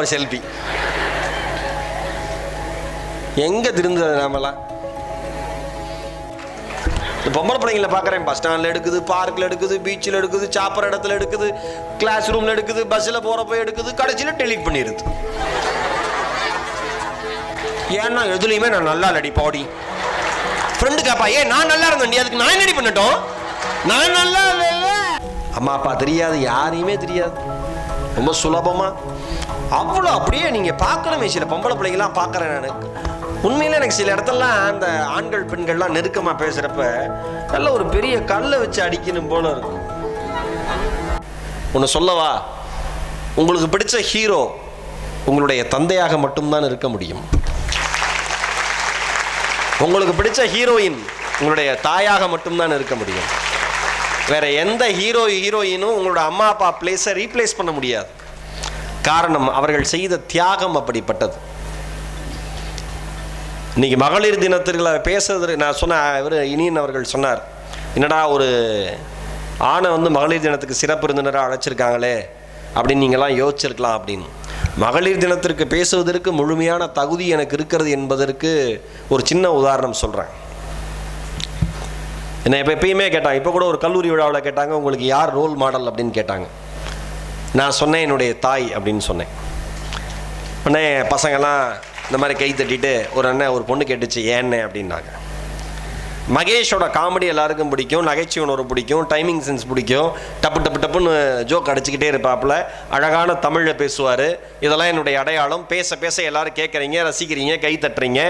ஒரு செல்ஃபி. எங்க திருந்தது நாமெல்லாம்? பொம்பளை பிள்ளைங்கள பார்க்குறேன், பஸ் ஸ்டாண்டில் எடுக்குது, பார்க்கில் எடுக்குது, பீச்சில் எடுக்குது, சாப்பிட்ற இடத்துல எடுக்குது, கிளாஸ் ரூமில் எடுக்குது, பஸ்ஸில் போகிறப்ப எடுக்குது, கடைசியில் டெலீட் பண்ணிடுது. ஏன்னா எதுலையுமே நான் நல்லா இல்லடி பாடி. ஃப்ரெண்டு கேப்பா, நான் நல்லா இருந்தேன், அதுக்கு நான் என்னடி பண்ணட்டும்? நான் நல்லா இல்ல. அம்மா அப்பா தெரியாது, யாரையுமே தெரியாது, ரொம்ப சுலபமா அவ்வளோ அப்படியே நீங்க பார்க்கணுமே. சில பொம்பளை பிள்ளைங்களாம் பார்க்குறேன் நான். உண்மையில எனக்கு சில இடத்துலலாம் அந்த ஆண்கள் பெண்கள்லாம் நெருக்கமாக பேசுகிறப்ப நல்ல ஒரு பெரிய கல்லை வச்சு அடிக்கணும் போல இருக்கும். ஒன்று சொல்லவா, உங்களுக்கு பிடிச்ச ஹீரோ உங்களுடைய தந்தையாக மட்டும்தான் இருக்க முடியும். உங்களுக்கு பிடிச்ச ஹீரோயின் உங்களுடைய தாயாக மட்டும்தான் இருக்க முடியும். வேற எந்த ஹீரோயினும் உங்களோட அம்மா அப்பா பிளேஸை ரீப்ளேஸ் பண்ண முடியாது. காரணம், அவர்கள் செய்த தியாகம் அப்படிப்பட்டது. இன்னைக்கு மகளிர் தினத்திற்கு பேசுறது நான் சொன்ன இவர் இனியன் அவர்கள் சொன்னார், என்னடா ஒரு ஆணை வந்து மகளிர் தினத்துக்கு சிறப்பு விருந்தினராக அழைச்சிருக்காங்களே அப்படின்னு நீங்களாம் யோசிச்சிருக்கலாம் அப்படின்னு. மகளிர் தினத்திற்கு பேசுவதற்கு முழுமையான தகுதி எனக்கு இருக்கிறது என்பதற்கு ஒரு சின்ன உதாரணம் சொல்கிறேன். என்னை எப்பயுமே கேட்டாங்க, இப்போ கூட ஒரு கல்லூரி விழாவில் கேட்டாங்க, உங்களுக்கு யார் ரோல் மாடல் அப்படின்னு கேட்டாங்க. நான் சொன்னேன் என்னுடைய தாய் அப்படின்னு சொன்னேன். உடனே பசங்கள்லாம் இந்த மாதிரி கை தட்டிட்டு ஒரு அண்ணன் ஒரு பொண்ணு கேட்டுச்சு ஏன்னு அப்படின்னாங்க. மகேஷோட காமெடி எல்லாருக்கும் பிடிக்கும், நகைச்சுவை உணர்வு பிடிக்கும், டைமிங் சென்ஸ் பிடிக்கும், டப்பு டப்பு டப்புன்னு ஜோக் அடிச்சுக்கிட்டே இருப்பாப்புல, அழகான தமிழில் பேசுவார். இதெல்லாம் என்னுடைய அடையாளம். பேச பேச எல்லாரும் கேட்குறீங்க, ரசிக்கிறீங்க, கை தட்டுறீங்க.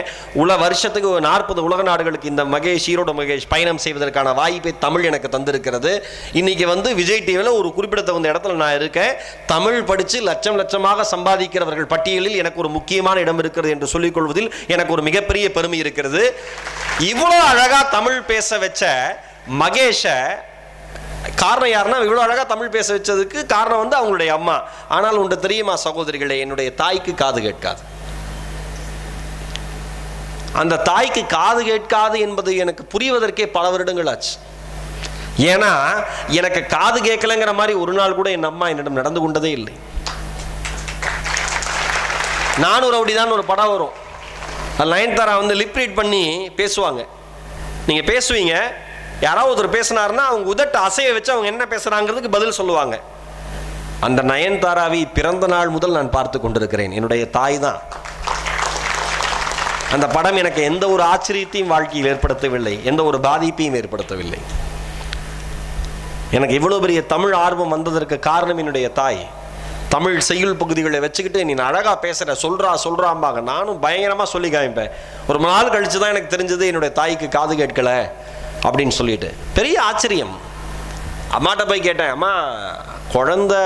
வருஷத்துக்கு 40 உலக நாடுகளுக்கு இந்த மகேஷ், ஈரோடு மகேஷ் பயணம் செய்வதற்கான வாய்ப்பை தமிழ் எனக்கு தந்திருக்கிறது. இன்றைக்கி வந்து விஜய் டிவியில் ஒரு குறிப்பிடத்தகுந்த இடத்துல நான் இருக்கேன். தமிழ் படித்து லட்சம் லட்சமாக சம்பாதிக்கிறவர்கள் பட்டியலில் எனக்கு ஒரு முக்கியமான இடம் இருக்கிறது என்று சொல்லிக்கொள்வதில் எனக்கு ஒரு மிகப்பெரிய பெருமை இருக்கிறது. இவ்வளோ அழகா தமிழ் பேச வச்ச மகேஷ காரணம் யாருன்னா, இவ்வளோ அழகா தமிழ் பேச வச்சதுக்கு காரணம் வந்து அவங்களுடைய அம்மா. ஆனால் ஒன்று தெரியுமா சகோதரிகளே, என்னுடைய தாய்க்கு காது கேட்காது. அந்த தாய்க்கு காது கேட்காது என்பது எனக்கு புரிவதற்கே பல வருடங்கள் ஆச்சு. ஏன்னா எனக்கு காது கேட்கலங்கிற மாதிரி ஒரு நாள் கூட என் அம்மா என்னிடம் நடந்து கொண்டதே இல்லை. நானூறு அப்படிதான் ஒரு படம் வரும், நயன்தாரா வந்து லிப் ரீட் பண்ணி பேசுவாங்க. நீங்கள் பேசுவீங்க, யாராவது ஒருத்தர் பேசினாருன்னா அவங்க உதட்ட அசைய வச்சு அவங்க என்ன பேசுகிறாங்கிறதுக்கு பதில் சொல்லுவாங்க. அந்த நயன்தாராவை பிறந்த நாள் முதல் நான் பார்த்து கொண்டிருக்கிறேன். என்னுடைய தாய் தான். அந்த படம் எனக்கு எந்த ஒரு ஆச்சரியத்தையும் வாழ்க்கையில் ஏற்படுத்தவில்லை, எந்த ஒரு பாதிப்பையும் ஏற்படுத்தவில்லை. எனக்கு இவ்வளோ பெரிய தமிழ் ஆர்வம் வந்ததற்கு காரணம் என்னுடைய தாய். தமிழ் செய்யுள் பகுதிகளை வச்சுக்கிட்டு நீ அழகாக பேசுகிற, சொல்கிறாம்பாங்க. நானும் பயங்கரமாக சொல்லி காமிப்பேன். ஒரு நாள் கழித்து தான் எனக்கு தெரிஞ்சது என்னுடைய தாய்க்கு காது கேட்கலை அப்படின்னு சொல்லிட்டு. பெரிய ஆச்சரியம். அம்மாட்ட போய் கேட்டேன், அம்மா குழந்தை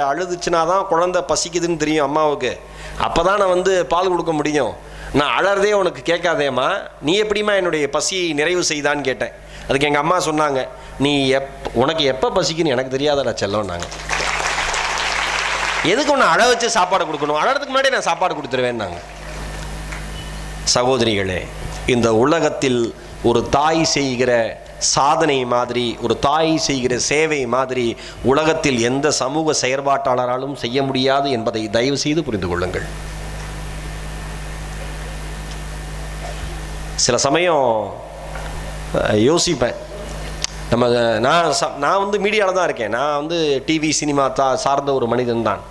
அழுதுச்சுனா தான் குழந்தை பசிக்குதுன்னு தெரியும் அம்மாவுக்கு, அப்போ தான் நான் வந்து பால் கொடுக்க முடியும். நான் அழறதே உனக்கு கேட்காதேம்மா, நீ எப்படிமா என்னுடைய பசியை நிறைவு செய்தான்னு கேட்டேன். அதுக்கு எங்கள் அம்மா சொன்னாங்க, நீ உனக்கு எப்போ பசிக்குன்னு எனக்கு தெரியாதடா செல்லோன்னாங்க. எதுக்கு ஒன்று அழ வச்சு சாப்பாடு கொடுக்கணும், அழறதுக்கு முன்னாடி நான் சாப்பாடு கொடுத்துருவேன்னாங்க. சகோதரிகளே, இந்த உலகத்தில் ஒரு தாய் செய்கிற சாதனை மாதிரி, ஒரு தாய் செய்கிற சேவை மாதிரி உலகத்தில் எந்த சமூக செயற்பாட்டாளராலும் செய்ய முடியாது என்பதை தயவு செய்து புரிந்து கொள்ளுங்கள். சில சமயம் யோசிப்பேன், நான் வந்து மீடியாவில் தான் இருக்கேன், நான் வந்து டிவி சினிமா சார்ந்த ஒரு மனிதன் தான்.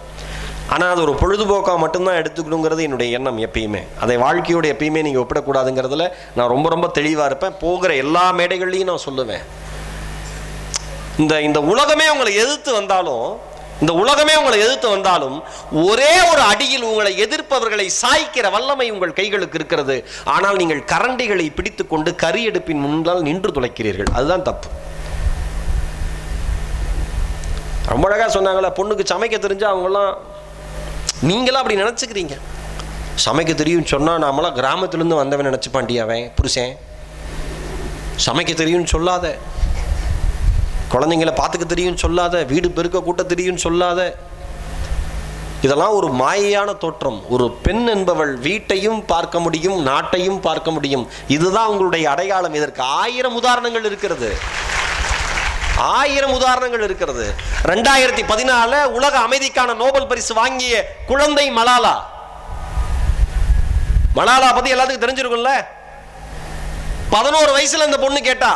ஆனால் அது ஒரு பொழுதுபோக்காக மட்டும்தான் எடுத்துக்கணுங்கிறது என்னுடைய எண்ணம் எப்பயுமே. அதை வாழ்க்கையோடு எப்பயுமே நீங்கள் ஒப்பிடக்கூடாதுங்கிறதுல நான் ரொம்ப ரொம்ப தெளிவாக இருப்பேன். போகிற எல்லா மேடைகள்லையும் நான் சொல்லுவேன், இந்த உலகமே உங்களை எதிர்த்து வந்தாலும் ஒரே ஒரு அடியில் உங்களை எதிர்ப்பவர்களை சாய்க்கிற வல்லமை உங்கள் கைகளுக்கு இருக்கிறது. ஆனால் நீங்கள் கரண்டிகளை பிடித்து கொண்டு கரியடுப்பின் முன்னால் நின்று துளைக்கிறீர்கள். அதுதான் தப்பு. ரொம்ப அழகாக சொன்னாங்களே, பொண்ணுக்கு சமைக்க தெரிஞ்சா அவங்களாம், நீங்களாம் அப்படி நினச்சிக்கிறீங்க. சமைக்க தெரியும்னு சொன்னால் நாமெல்லாம் கிராமத்துலேருந்து வந்தவன் நினச்சிப்பாண்டி அவன் புருஷன். சமைக்க தெரியும்னு சொல்லாத, குழந்தைங்களை பார்த்துக்க தெரியும்னு சொல்லாத, வீடு பெருக்க கூட்ட தெரியும்னு சொல்லாத. இதெல்லாம் ஒரு மாயையான தோற்றம். ஒரு பெண் என்பவள் வீட்டையும் பார்க்க முடியும், நாட்டையும் பார்க்க முடியும். இதுதான் உங்களுடைய அடையாளம். இதற்கு 1000 உதாரணங்கள் இருக்கிறது. 1000 உதாரணங்கள் இருக்கிறது. 2014 உலக அமைதிக்கான நோபல் பரிசு வாங்கிய குழந்தை மலாலா. மலாலா பத்தி எல்லாத்துக்கும் தெரிஞ்சிருக்கும்ல. 11 வயசுல இந்த பொண்ணு கேட்டா,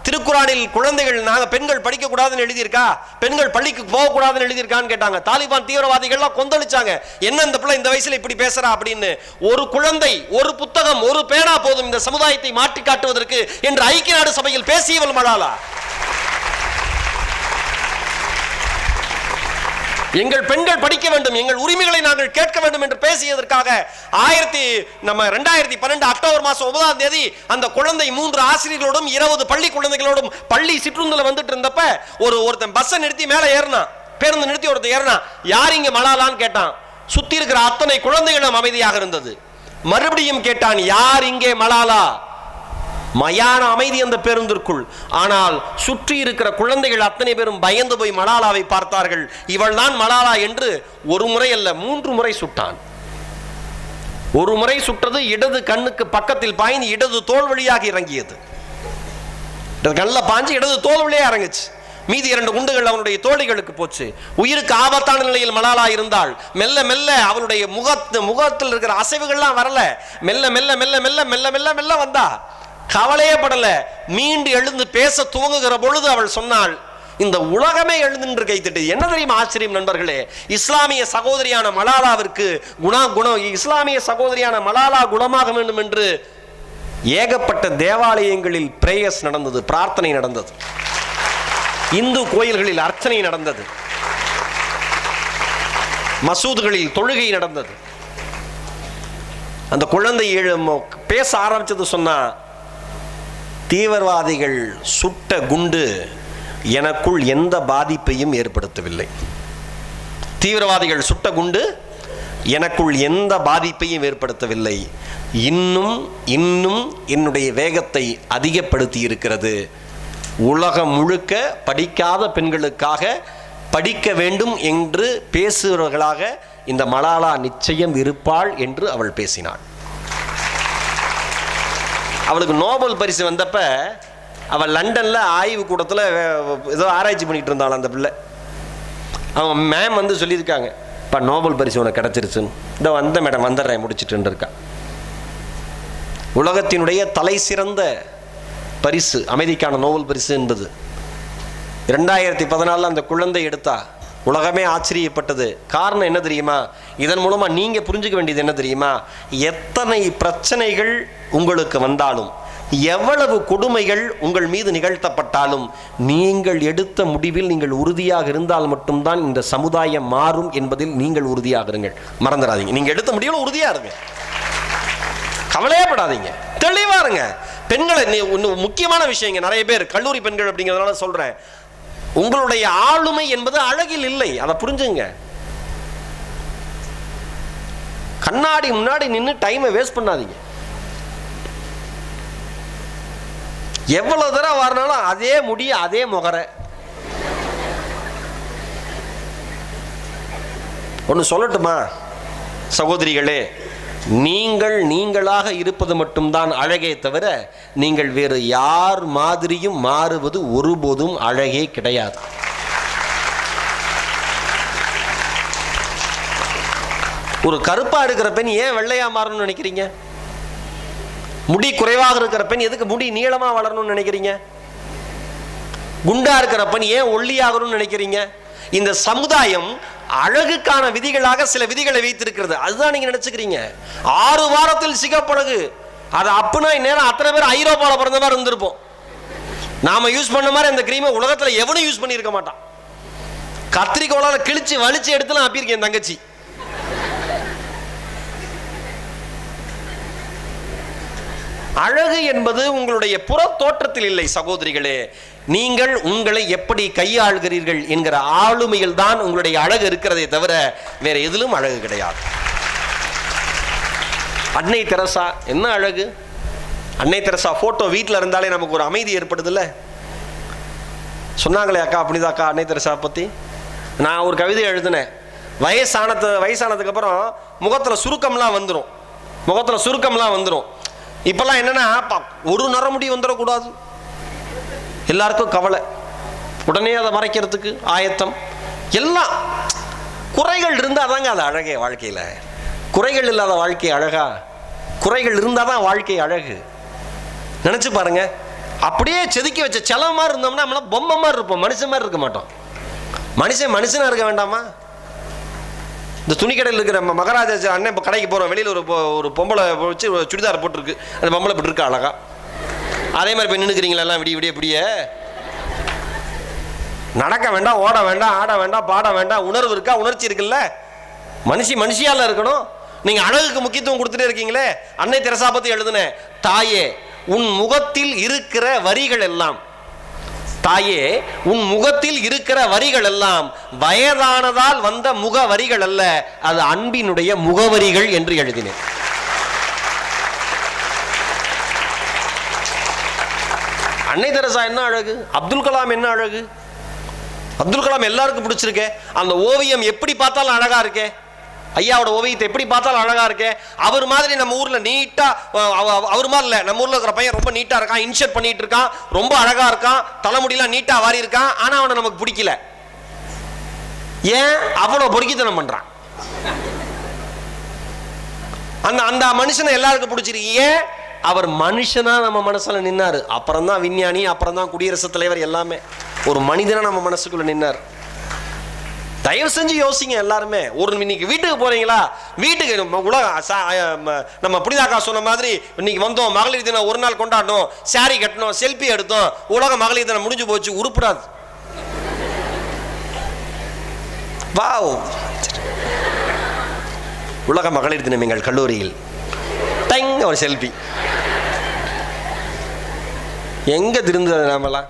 திருக்குறானில் குழந்தைகள் நாங்க பெண்கள் படிக்க கூடாதுன்னு எழுதியிருக்கா, பெண்கள் பள்ளிக்கு போக கூடாதுன்னு எழுதியிருக்கான்னு கேட்டாங்க. தாலிபான் தீவிரவாதிகள்லாம் கொந்தளிச்சாங்க, என்ன இந்த பிள்ளை இந்த வயசுல இப்படி பேசுறா அப்படின்னு. ஒரு குழந்தை, ஒரு புத்தகம், ஒரு பேனா போதும் இந்த சமுதாயத்தை மாற்றி காட்டுவதற்கு என்று ஐக்கிய நாடு சபையில் பேசியவள் மலாலா. எங்கள் பெண்கள் படிக்க வேண்டும், எங்கள் உரிமைகளை நாங்கள் கேட்க வேண்டும் என்று பேசியதற்காக 2012 அக்டோபர் மாதம் 9ஆம் தேதி அந்த குழந்தை 3 ஆசிரியர்களோடும் 20 பள்ளி குழந்தைகளோடும் பள்ளி சிற்றுந்தில் வந்துட்டு இருந்தப்ப ஒருத்தன் பஸ்ஸை நிறுத்தி மேலே ஏறினான், பேருந்து நிறுத்தி ஒருத்தன் ஏறினான். யார் இங்க மலாலான்னு கேட்டான். சுத்தி இருக்கிற அத்தனை குழந்தைகளும் அமைதியாக இருந்தது. மறுபடியும் கேட்டான், யார் இங்கே மலாலா? மயான அமைதி அந்த பேருந்திற்குள். ஆனால் சுற்றி இருக்கிற குழந்தைகள் அத்தனை பேரும் பயந்து போய் மலாலாவை பார்த்தார்கள். இவள் தான் மலாலா என்று ஒரு முறை அல்ல 3 முறை சுட்டான். ஒரு முறை சுட்டது இடது கண்ணுக்கு பக்கத்தில் பாய்ந்து இடது தோல் வழியாக இறங்கியது. கண்ணில் பாஞ்சு இடது தோல் வழியாக இறங்குச்சு. மீதி 2 குண்டுகள் அவனுடைய தோழிகளுக்கு போச்சு. உயிருக்கு ஆபத்தான நிலையில் மலாலா இருந்தால் மெல்ல மெல்ல அவளுடைய முகத்தில் இருக்கிற அசைவுகள்லாம் வரல. மெல்ல மெல்ல மெல்ல மெல்ல மெல்ல மெல்ல மெல்ல வந்தா. கவலையே படல. மீண்டு எழுந்து பேச துவங்குகிற பொழுது அவள் சொன்னாள், இந்த உலகமே எழுந்து கைத்திட்டு. என்ன தெரியுமா ஆச்சரியம் நண்பர்களே, இஸ்லாமிய சகோதரியான மலாலாவிற்கு இஸ்லாமிய சகோதரியான மலாலா குணமாக வேண்டும் என்று ஏகப்பட்ட தேவாலயங்களில் பிரேயர்ஸ் நடந்தது, பிரார்த்தனை நடந்தது. இந்து கோயில்களில் அர்ச்சனை நடந்தது, மசூதுகளில் தொழுகை நடந்தது. அந்த குழந்தை பேச ஆரம்பிச்சது சொன்னா, தீவிரவாதிகள் சுட்ட குண்டு எனக்குள் எந்த பாதிப்பையும் ஏற்படுத்தவில்லை. தீவிரவாதிகள் சுட்ட குண்டு எனக்குள் எந்த பாதிப்பையும் ஏற்படுத்தவில்லை. இன்னும் இன்னும் என்னுடைய வேகத்தை அதிகப்படுத்தி இருக்கிறது. உலகம் முழுக்க படிக்காத பெண்களுக்காக படிக்க வேண்டும் என்று பேசுபவர்களாக இந்த மலாலா நிச்சயம் இருப்பாள் என்று அவள் பேசினாள். அவளுக்கு நோபல் பரிசு வந்தப்ப அவள் லண்டன்ல ஆய்வு கூடத்தில் ஏதோ ஆராய்ச்சி பண்ணிட்டு இருந்தாள் அந்த பிள்ளை. அவங்க மேம் வந்து சொல்லியிருக்காங்க, இப்போ நோபல் பரிசு உனக்கு கிடச்சிருச்சுன்னு. இதோ வந்த மேடம் வந்துடுறேன் முடிச்சுட்டு இருக்கா. உலகத்தினுடைய தலை சிறந்த பரிசு அமைதிக்கான நோபல் பரிசு என்பது 2014 அந்த குழந்தை எடுத்தா. உலகமே ஆச்சரியப்பட்டது. காரணம் என்ன தெரியுமா? இதன் மூலமா நீங்க புரிஞ்சுக்க வேண்டியது என்ன தெரியுமா? எத்தனை பிரச்சனைகள் உங்களுக்கு வந்தாலும், எவ்வளவு கொடுமைகள் உங்கள் மீது நிகழ்த்தப்பட்டாலும், நீங்கள் எடுத்த முடிவில் நீங்கள் உறுதியாக இருந்தால் மட்டும்தான் இந்த சமுதாயம் மாறும் என்பதில் நீங்கள் உறுதியாக இருங்கள். மறந்துடாதீங்க, நீங்க எடுத்த முடிவில் உறுதியா இருங்க, கவலையே படாதீங்க, தெளிவா இருங்க. பெண்களை முக்கியமான விஷயங்க, நிறைய பேர் கல்லூரி பெண்கள் அப்படிங்கிறதுனால சொல்றேன், உங்களுடைய ஆளுமை என்பது அழகில் இல்லை, அதை புரிஞ்சுங்க. கண்ணாடி முன்னாடி நின்று டைமை வேஸ்ட் பண்ணாதீங்க. எவ்வளவு தடவை வரனாலும் அதே முடி அதே முகர. ஒன்று சொல்லட்டுமா சகோதரிகளே, நீங்கள் நீங்களாக இருப்பது மட்டும்தான் அழகே தவிர நீங்கள் வேறு யார் மாதிரியும் மாறுவது ஒருபோதும் அழகே கிடையாது. ஒரு கருப்பா இருக்கிற பெண் ஏன் வெள்ளையா மாறணும்னு நினைக்கிறீங்க? முடி குறைவாக இருக்கிற பெண் எதுக்கு முடி நீளமா வளரணும்னு நினைக்கிறீங்க? குண்டா இருக்கிற பெண் ஏன் ஒல்லியாகணும்னு நினைக்கிறீங்க? இந்த சமுதாயம் அழகுக்கான விதிகளாக சில விதிகளை வைத்திருக்கிறது. அதுதான் நீங்க நினைச்சுக்கிறீங்க. 6 வாரத்தில் சிகப்பழகு, அது அப்பனா நேரம் அத்தனை பேர் ஐரோப்பாவில் பிறந்த மாதிரி இருந்திருப்போம். நாம யூஸ் பண்ண மாதிரி அந்த கிரீமை உலகத்துல எவனும் யூஸ் பண்ணியிருக்க மாட்டான். கத்திரிக்கோளால கிழிச்சு வலிச்சு எடுத்துலாம் அப்பியிருக்கேன் தங்கச்சி. அழகு என்பது உங்களுடைய புற தோற்றத்தில் இல்லை சகோதரிகளே, நீங்கள் உங்களை எப்படி கையாளுகிறீர்கள் என்கிற ஆளுமையில் தான் உங்களுடைய அழகு இருக்கிறதே தவிர வேற எதிலும் அழகு கிடையாது. அன்னை தெரசா என்ன அழகு! அன்னை தெரசா போட்டோ வீட்டில் இருந்தாலே நமக்கு ஒரு அமைதி ஏற்படுதுல்ல. சொன்னாங்களே அக்கா அப்படிதாக்கா அன்னை தெரசா பத்தி. நான் ஒரு கவிதை எழுதினேன். வயசானதுக்கு அப்புறம் முகத்துல சுருக்கம்லாம் வந்துடும். இப்பெல்லாம் என்னன்னா ஒரு நரமுடி வந்துடக்கூடாது, எல்லாருக்கும் கவலை. உடனே அதை மறைக்கிறதுக்கு ஆயத்தம். எல்லாம் குறைகள் இருந்தால் தாங்க அது அழகே. வாழ்க்கையில் குறைகள் இல்லாத வாழ்க்கை அழகா? குறைகள் இருந்தால் தான் வாழ்க்கை அழகு. நினச்சி பாருங்க, அப்படியே செதுக்கி வச்ச செலவு மாதிரி இருந்தோம்னா நம்மளாம் பொம்மை மாதிரி இருப்போம், மனுஷன் மாதிரி இருக்க மாட்டோம். மனுஷனாக இருக்க வேண்டாமா? இந்த துணிக்கடையில் இருக்கிற மகாராஜா அண்ணன் இப்போ கடைக்கு போகிறோம், வெளியில் ஒரு பொம்பளை வச்சு சுடிதார் போட்டிருக்கு, அந்த பொம்பளை இப்படி இருக்கா அழகா. அதே மாதிரி இப்போ நின்றுக்கிறீங்களா எல்லாம் விடிய இப்படியே? நடக்க வேண்டாம், ஓட வேண்டாம், ஆட வேண்டாம், பாட வேண்டாம். உணர்வு இருக்கா? உணர்ச்சி இருக்குல்ல. மனுஷியால இருக்கணும். நீங்க அழகுக்கு முக்கியத்துவம் கொடுத்துட்டே இருக்கீங்களே. அன்னை தெரசா பத்தி எழுதுனேன், தாயே உன் முகத்தில் இருக்கிற வரிகள் எல்லாம், தாயே உன் முகத்தில் இருக்கிற வரிகள் எல்லாம் வயதானதால் வந்த முக வரிகள் அல்ல, அது அன்பினுடைய முகவரிகள் என்று எழுதினேன். அன்னை தெரசா என்ன அழகு, அப்துல் கலாம் என்ன அழகு. அப்துல் கலாம் எல்லாருக்கும் பிடிச்சிருக்கே. அந்த ஓவியம் எப்படி பார்த்தாலும் அழகா இருக்கே. ஐயாவோட ஓவியத்தை எப்படி பார்த்தாலும் அழகா இருக்கே. அவர் மாதிரி நம்ம ஊர்ல நீட்டா, அவர் மாதிரி இல்ல, நம்ம ஊர்ல இருக்கிற பையன் ரொம்ப நீட்டா இருக்கான், இன்ஷர்ட் பண்ணிட்டு இருக்கான், ரொம்ப அழகா இருக்கான், தலைமுடியெல்லாம் நீட்டா வாரி இருக்கான். ஆனா அவனை நமக்கு பிடிக்கல. ஏன்? அவ்வளவு பொறுக்கித்தனம் பண்றான். அந்த அந்த மனுஷனை எல்லாருக்கும் பிடிச்சிருக்கு. ஏன்? அவர் மனுஷனா நம்ம மனசுல நின்னாரு. அப்புறம் தான் விஞ்ஞானி, அப்புறம் தான் குடியரசுத் தலைவர், எல்லாமே ஒரு மனிதனா நம்ம மனசுக்குள்ள நின்னார். தயவு செஞ்சு யோசிங்க எல்லாருமே. ஒரு இன்னைக்கு வீட்டுக்கு போறீங்களா, வீட்டுக்கு நம்ம புனிதாக்கா சொன்ன மாதிரி இன்னைக்கு வந்தோம், மகளிர் தினம் ஒரு நாள் கொண்டாடணும், சாரி கட்டணும், செல்ஃபி எடுத்தோம், உலக மகளிர் தினம் முடிஞ்சு போச்சு, உருப்படாது. வாவ், உலக மகளிர் தினம் எங்கள் கல்லூரியில் ஒரு செல்ஃபி. எங்க திருந்தது நாமெல்லாம்?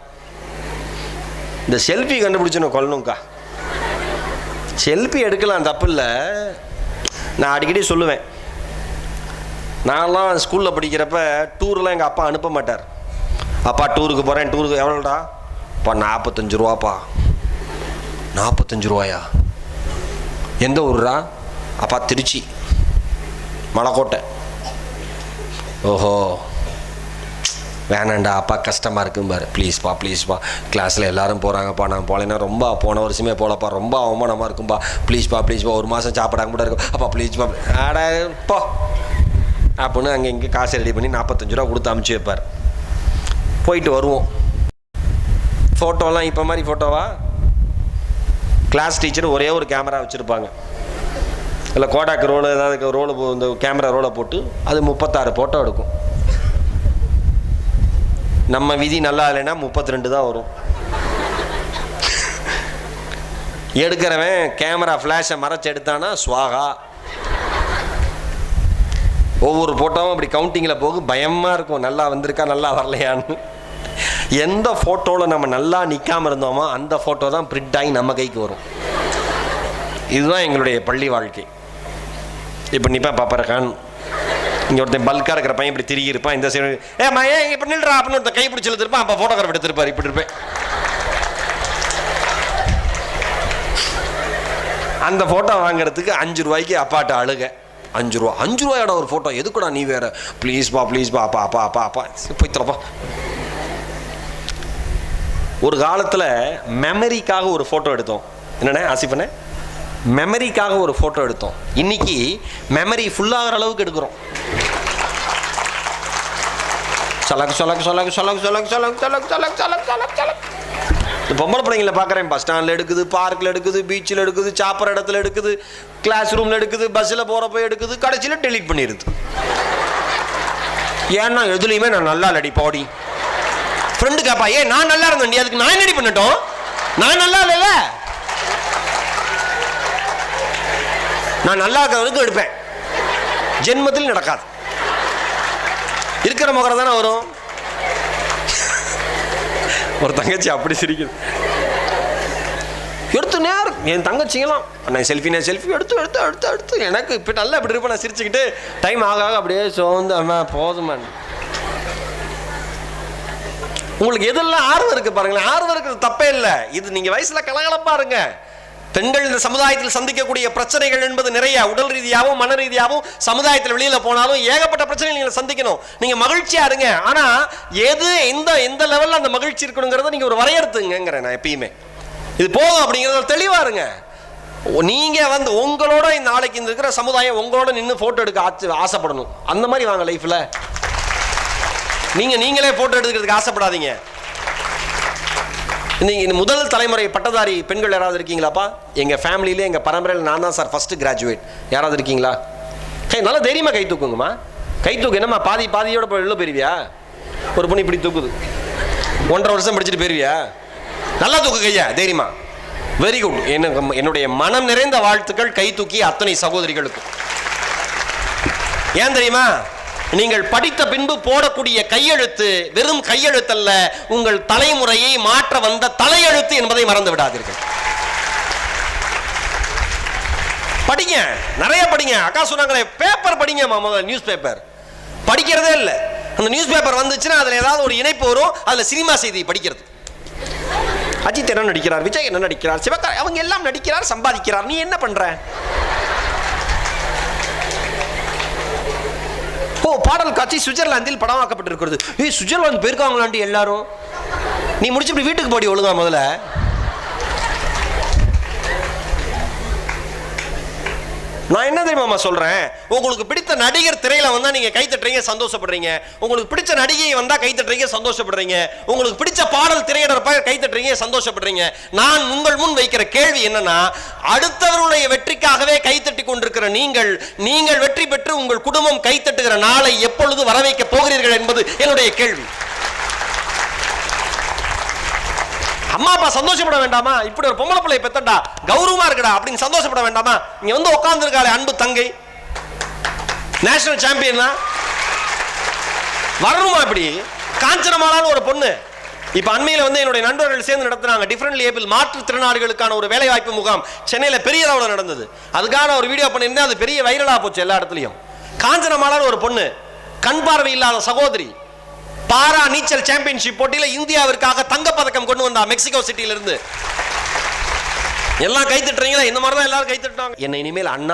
இந்த செல்ஃபி கண்டுபிடிச்சுன்னு கொள்ளணும்க்கா. செல்ஃபி எடுக்கலாம், தப்பு இல்லை. நான் அடிக்கடி சொல்லுவேன், நான்லாம் ஸ்கூலில் படிக்கிறப்ப டூர்லாம் எங்கள் அப்பா அனுப்ப மாட்டார். அப்பா டூருக்கு போகிறேன், டூருக்கு எவ்வளோடா? அப்பா 45 ரூபாப்பா. 45 ரூபாயா? எந்த ஊர்ரா? அப்பா திருச்சி மலைக்கோட்டை. ஓஹோ, வேணாண்டா அப்பா, கஷ்டமாக இருக்குன்னு பாரு. ப்ளீஸ்ப்பா ப்ளீஸ்ப்பா, கிளாஸில் எல்லாரும் போகிறாங்கப்பா, நான் போகலைன்னா ரொம்ப போன வருஷமே போகலப்பா, ரொம்ப அவமானமாக இருக்கும்பா, ப்ளீஸ்ப்பா ப்ளீஸ்ப்பா, ஒரு மாதம் சாப்பிடாம கூட இருக்கும் அப்பா, ப்ளீஸ்ப்பா. ஆடாப்போ அப்படின்னு அங்கே இங்கே காசு ரெடி பண்ணி 45 ரூபா கொடுத்து அமுச்சு வைப்பார். போயிட்டு வருவோம். ஃபோட்டோலாம் இப்போ மாதிரி ஃபோட்டோவா? கிளாஸ் டீச்சர் ஒரே ஒரு கேமரா வச்சுருப்பாங்க, இல்லை கோடாக்கு ரோலு ஏதாவது ரோலு, இந்த கேமரா ரோலை போட்டு அது 36 ஃபோட்டோ எடுக்கும். நம்ம விதி நல்லா இல்லைன்னா 32 தான் வரும். எடுக்கிறவன் கேமரா ஃப்ளாஷை மறைச்சு எடுத்தானா ஸ்வாகா. ஒவ்வொரு ஃபோட்டோவும் அப்படி கவுண்டிங்கில் போக பயமாக இருக்கும், நல்லா வந்திருக்கா நல்லா வரலையான்னு. எந்த ஃபோட்டோவில் நம்ம நல்லா நிற்காமல் இருந்தோமோ அந்த ஃபோட்டோ தான் பிரிண்ட் ஆகி நம்ம கைக்கு வரும். இதுதான் எங்களுடைய பள்ளி வாழ்க்கை. இப்போ நிப்பேன் பாப்பறக்கான், இங்கே ஒருத்தன் பல்காக இருக்கிற பையன் இப்படி திரும்பி இருப்பான், இந்த சைடு ஏன் இப்படி நில்றா அப்படின்னு ஒருத்தன் கை பிடிச்சி இழுத்துருப்பான், அப்போ ஃபோட்டோகிராஃப் எடுத்துருப்பார், இப்படி இருப்பேன். அந்த ஃபோட்டோ வாங்குறதுக்கு 5 ரூபாய்க்கு அப்பாட்ட அழுக. 5 ரூபா, 5 ரூபாயோட ஒரு ஃபோட்டோ எதுக்குடா நீ வேற? ப்ளீஸ்ப்பா ப்ளீஸ்ப்பா, அப்பா அப்பா அப்பா அப்பா போய் தரப்பா. ஒரு காலத்தில் மெமரிக்காக ஒரு ஃபோட்டோ எடுத்தோம். என்னண்ணே ஆசிஃபண்ணே, மெமரிக்காக ஒரு ஃபோட்டோ எடுத்தோம். இன்னைக்கு மெமரி ஃபுல்லாகிற அளவுக்கு எடுக்கிறோம். சலக் சலக் சலக் சலக் சலக் சலக் சலக் சலக் சலக் சலக் சலக். இந்த பொம்பளை பிள்ளைங்கள பார்க்குறேன், பஸ் ஸ்டாண்டில் எடுக்குது, பார்க்கில் எடுக்குது, பீச்சில் எடுக்குது, சாப்பிட்ற இடத்துல எடுக்குது, கிளாஸ் ரூமில் எடுக்குது, பஸ்ஸில் போகிறப்ப எடுக்குது, கடைசியில் டெலீட் பண்ணிடுது. ஏன்னா எதுலையுமே நான் நல்லா இல்லடி பாடி. ஃப்ரெண்டு கேப்பா, ஏன் நான் நல்லா இருந்தேன், அதுக்கு நான் என்னடி பண்ணட்டும், நான் நல்லா இல்லைல்ல, நான் நல்லா இருக்கிறதுக்கு எடுப்பேன். ஜென்மத்தில் நடக்காது. இருக்கிற முகரை தானே வரும். ஒரு தங்கச்சி அப்படி சிரிக்குது. எடுத்து நேரம் என் தங்கச்சிங்களாம் நான் செல்ஃபி எடுத்து எடுத்து எடுத்து எடுத்து எனக்கு இப்போ நல்லா இப்படி இருப்பேன். நான் சிரிச்சுக்கிட்டு டைம் ஆக ஆக அப்படியே சோர்ந்து அம்மா போதுமான். உங்களுக்கு எதெல்லாம் ஆர்வம் இருக்குது பாருங்களேன். ஆர்வம் இருக்கிறது தப்பே இல்லை. இது நீங்கள் வயசில் கலகலப்பாக இருங்க. பெண்கள் இந்த சமுதாயத்தில் சந்திக்கக்கூடிய பிரச்சனைகள் என்பது நிறைய, உடல் ரீதியாகவும் மன ரீதியாகவும் சமுதாயத்தில் வெளியில போனாலும் ஏகப்பட்ட பிரச்சனைகள் நீங்க சந்திக்கணும். நீங்க மகிழ்ச்சியா இருங்க, ஆனா எது எந்த லெவல்ல அந்த மகிழ்ச்சி இருக்கணுங்கிறத நீங்க ஒரு வரையறுத்துங்கிறேன். நான் எப்பயுமே இது போதும் அப்படிங்கிறத தெளிவா இருங்க. நீங்க வந்து உங்களோட நாளைக்கு இந்த இருக்கிற சமுதாயம் உங்களோட நின்று போட்டோ எடுக்க ஆசைப்படணும். அந்த மாதிரி வாங்க லைஃப்ல. நீங்களே போட்டோ எடுக்கிறதுக்கு ஆசைப்படாதீங்க. நீங்க முதல் தலைமுறை பட்டதாரி பெண்கள் யாராவது இருக்கீங்களாப்பா? எங்க ஃபேமிலியில எங்க பரம்பரையில் நான் தான் சார் ஃபர்ஸ்ட் கிராஜுவேட். யாராவது இருக்கீங்களா? நல்லா தைரியமா கை தூக்குங்கம்மா. கை தூக்கு. என்னம்மா பாதியோட வெளில போயிருவியா? ஒரு பொண்ணு இப்படி தூக்குது, 1.5 வருஷம் படிச்சுட்டு போயிருவியா? நல்லா தூக்கு கையா, தைரியமா. Very good. என்னுடைய மனம் நிறைந்த வாழ்த்துக்கள் கை தூக்கி அத்தனை சகோதரிகளுக்கு. ஏன் தெரியுமா? நீங்கள் படித்த பின்பு போடக்கூடிய கையெழுத்து வெறும் கையெழுத்தல்ல, உங்கள் தலைமுறையை மாற்ற வந்த தலையெழுத்து என்பதை மறந்து விடாதீர்கள். படிங்க, நிறைய படிங்க. அக்கா சொன்னாங்களே பேப்பர் படிங்க, முதல்ல நியூஸ் பேப்பர் படிக்கிறதே இல்லை. அந்த நியூஸ் பேப்பர் வந்துச்சுன்னா அதுல ஏதாவது ஒரு இணைப்பு வரும், அதுல சினிமா செய்தி படிக்கிறது. அஜித் என்ன நடிக்கிறார், விஜய் என்ன நடிக்கிறார், சிவகார்த்திகேயன் அவங்க எல்லாம் நடிக்கிறார், சம்பாதிக்கிறார், நீ என்ன பண்ற? பாடல் காட்சி சுவிட்சர்லாந்தில் படமாக்கப்பட்டிருக்கிறது. சுவிட்சர்லாந்து போயிருக்காங்களாண்டி எல்லாரும். நீ முடிச்சு இப்படி வீட்டுக்கு போடி ஒழுங்கா. முதல்ல நான் என்ன தெரியுமா சொல்றேன், உங்களுக்கு பிடித்த நடிகர் திரையில வந்தா நீங்க கை தட்டுறீங்க, சந்தோஷப்படுறீங்க. உங்களுக்கு பிடிச்ச நடிகை வந்தா கை தட்டுறீங்க, சந்தோஷப்படுறீங்க. உங்களுக்கு பிடிச்ச பாடல் திரையிடறப்ப கை தட்டுறீங்க, சந்தோஷப்படுறீங்க. நான் உங்கள் முன் வைக்கிற கேள்வி என்னன்னா, அடுத்தவருடைய வெற்றிக்காகவே கை தட்டி கொண்டிருக்கிற நீங்கள் வெற்றி பெற்று உங்கள் குடும்பம் கை தட்டுகிற நாளை எப்பொழுது வர வைக்க போகிறீர்கள் என்பது என்னுடைய கேள்வி. அம்மா அப்பா சந்தோஷப்பட வேண்டாமா? இப்படி ஒரு பொம்பளை பிள்ளை பெத்தடா, கௌரவமா இருக்குடா அப்படின்னு சந்தோஷப்பட வேண்டாமா? இங்க வந்து உட்கார்ந்து இருக்காளே அன்பு தங்கை, நேஷனல் சாம்பியன் வரணுமா? இப்படி காஞ்சனமாலான்னு ஒரு பொண்ணு இப்ப அண்மையில வந்து என்னுடைய நண்பர்கள் சேர்ந்து நடத்துறாங்க டிஃபரெண்ட்லி ஏபிள் மாற்றுத்திறனாளிகளுக்கான ஒரு வேலை வாய்ப்பு முகாம் சென்னையில பெரிய அளவுல நடந்தது. அதுக்கான ஒரு வீடியோ பண்ணியிருந்தேன். அது பெரிய வைரலா போச்சு எல்லா இடத்துலயும். காஞ்சனமாலான்னு ஒரு பொண்ணு, கண் பார்வை இல்லாத சகோதரி, பாரா நீச்சல் சாம்பியன்ஷிப் போட்டியில இந்தியாவிற்காக தங்கப்பதக்கம் கொண்டு வந்தா மெக்சிகோ சிட்டியில இருந்து. எல்லாம் கை தட்டுறீங்களா? இந்த மாதிரி தான் எல்லாரும் கை தட்டுவாங்க. என்ன இனிமேல் அண்ணா